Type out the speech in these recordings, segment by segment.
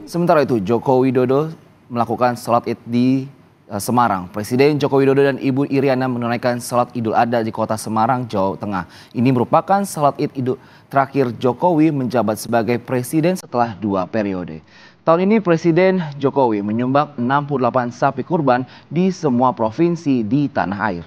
Sementara itu, Joko Widodo melakukan sholat Id di Semarang. Presiden Joko Widodo dan Ibu Iriana menunaikan sholat Idul Adha di kota Semarang, Jawa Tengah. Ini merupakan sholat Id Idul terakhir Jokowi menjabat sebagai presiden setelah 2 periode. Tahun ini Presiden Jokowi menyumbang 68 sapi kurban di semua provinsi di tanah air.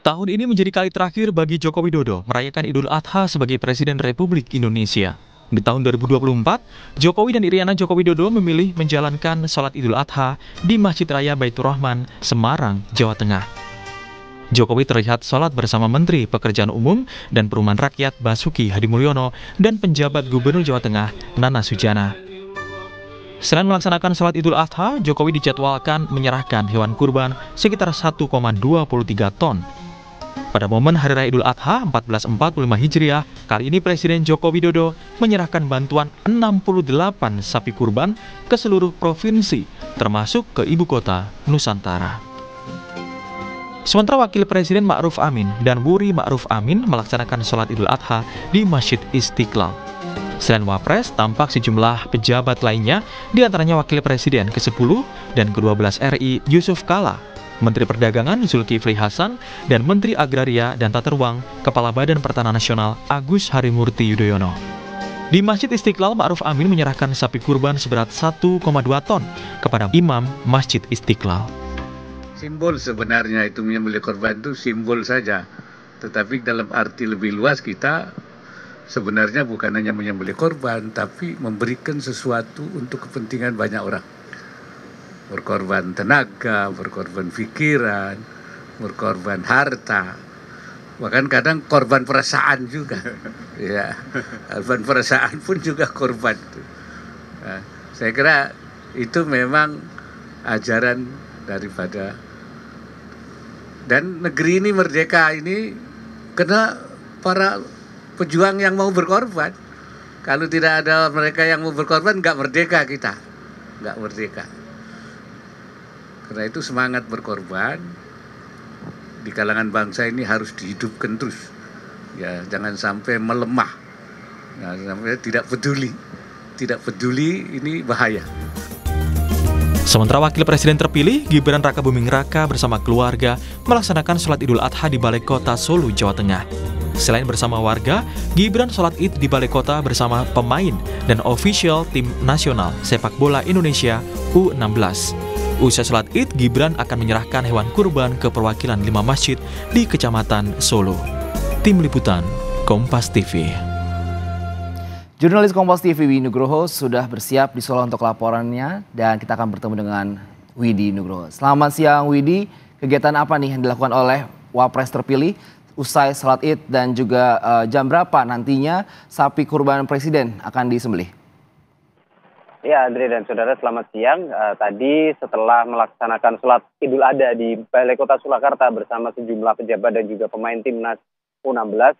Tahun ini menjadi kali terakhir bagi Joko Widodo merayakan Idul Adha sebagai Presiden Republik Indonesia. Di tahun 2024, Jokowi dan Iriana Joko Widodo memilih menjalankan sholat Idul Adha di Masjid Raya Baitur Rahman, Semarang, Jawa Tengah. Jokowi terlihat sholat bersama Menteri Pekerjaan Umum dan Perumahan Rakyat Basuki Hadimulyono dan penjabat Gubernur Jawa Tengah Nana Sujana. Selain melaksanakan sholat Idul Adha, Jokowi dijadwalkan menyerahkan hewan kurban sekitar 1,23 ton. Pada momen Hari Raya Idul Adha 1445 Hijriah, kali ini Presiden Joko Widodo menyerahkan bantuan 68 sapi kurban ke seluruh provinsi, termasuk ke ibu kota Nusantara. Sementara Wakil Presiden Ma'ruf Amin dan Wuri Ma'ruf Amin melaksanakan sholat Idul Adha di Masjid Istiqlal. Selain Wapres, tampak sejumlah pejabat lainnya, diantaranya Wakil Presiden ke-10 dan ke-12 RI Yusuf Kala, Menteri Perdagangan Zulkifli Hasan, dan Menteri Agraria dan Tata Ruang Kepala Badan Pertanahan Nasional Agus Harimurti Yudhoyono. Di Masjid Istiqlal, Ma'ruf Amin menyerahkan sapi kurban seberat 1,2 ton kepada Imam Masjid Istiqlal. Simbol sebenarnya itu menyembelih korban itu simbol saja. Tetapi dalam arti lebih luas kita sebenarnya bukan hanya menyembelih korban, tapi memberikan sesuatu untuk kepentingan banyak orang. Berkorban tenaga, berkorban pikiran, berkorban harta, bahkan kadang korban perasaan juga. Ya, korban perasaan pun juga korban. Nah, saya kira itu memang ajaran daripada, dan negeri ini merdeka ini karena para pejuang yang mau berkorban. Kalau tidak ada mereka yang mau berkorban, nggak merdeka kita, nggak merdeka. Karena itu semangat berkorban di kalangan bangsa ini harus dihidupkan terus. Ya, jangan sampai melemah. Nah, sampai tidak peduli ini bahaya. Sementara Wakil Presiden terpilih, Gibran Rakabuming Raka bersama keluarga melaksanakan sholat Idul Adha di Balai Kota Solo, Jawa Tengah. Selain bersama warga, Gibran sholat Id di Balai Kota bersama pemain dan ofisial tim nasional sepak bola Indonesia U16. Usai sholat Id, Gibran akan menyerahkan hewan kurban ke perwakilan 5 masjid di Kecamatan Solo. Tim Liputan, Kompas TV. Jurnalis Kompas TV Widi Nugroho sudah bersiap di Solo untuk laporannya dan kita akan bertemu dengan Widi Nugroho. Selamat siang Widi, kegiatan apa nih yang dilakukan oleh Wapres terpilih usai sholat Id dan juga jam berapa nantinya sapi kurban Presiden akan disembelih? Ya, Andre dan saudara, selamat siang. Tadi setelah melaksanakan sholat Idul Adha di Balai Kota Surakarta bersama sejumlah pejabat dan juga pemain timnas U16,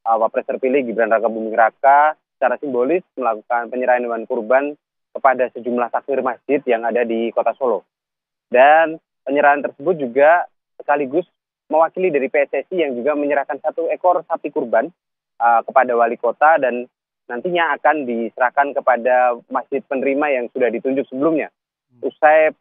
Wapres terpilih Gibran Rakabuming Raka secara simbolis melakukan penyerahan hewan kurban kepada sejumlah takmir masjid yang ada di Kota Solo. Dan penyerahan tersebut juga sekaligus mewakili dari PSSI yang juga menyerahkan 1 ekor sapi kurban kepada wali kota dan nantinya akan diserahkan kepada masjid penerima yang sudah ditunjuk sebelumnya. Usai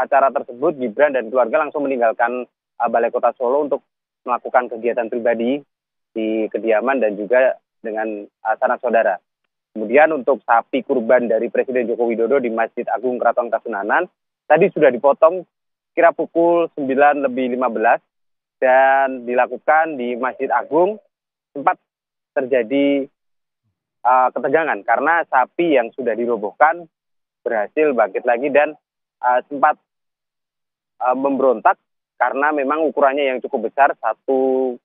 acara tersebut, Gibran dan keluarga langsung meninggalkan Balai Kota Solo untuk melakukan kegiatan pribadi di kediaman dan juga dengan sanak saudara. Kemudian untuk sapi kurban dari Presiden Joko Widodo di Masjid Agung Keraton Kasunanan, tadi sudah dipotong kira pukul 9:15 dan dilakukan di Masjid Agung. Sempat terjadi ketegangan karena sapi yang sudah dirobohkan berhasil bangkit lagi dan sempat memberontak karena memang ukurannya yang cukup besar 1,80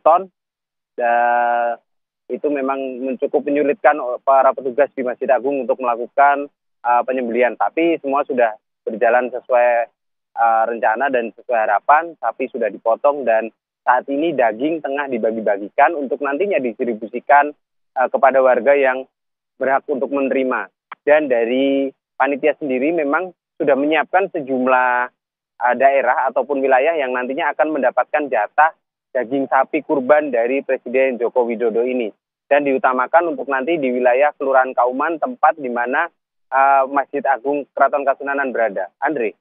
ton dan itu memang cukup menyulitkan para petugas di Masjid Agung untuk melakukan penyembelihan, tapi semua sudah berjalan sesuai rencana dan sesuai harapan. Sapi sudah dipotong dan saat ini daging tengah dibagi-bagikan untuk nantinya didistribusikan kepada warga yang berhak untuk menerima. Dan dari panitia sendiri memang sudah menyiapkan sejumlah daerah ataupun wilayah yang nantinya akan mendapatkan jatah daging sapi kurban dari Presiden Joko Widodo ini. Dan diutamakan untuk nanti di wilayah Kelurahan Kauman, tempat di mana Masjid Agung Keraton Kasunanan berada. Andre.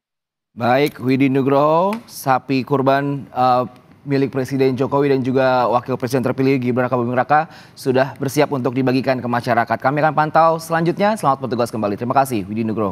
Baik, Widi Nugroho, sapi kurban milik Presiden Jokowi dan juga Wakil Presiden terpilih Gibran Rakabuming Raka sudah bersiap untuk dibagikan ke masyarakat. Kami akan pantau selanjutnya. Selamat bertugas kembali. Terima kasih, Widi Nugroho.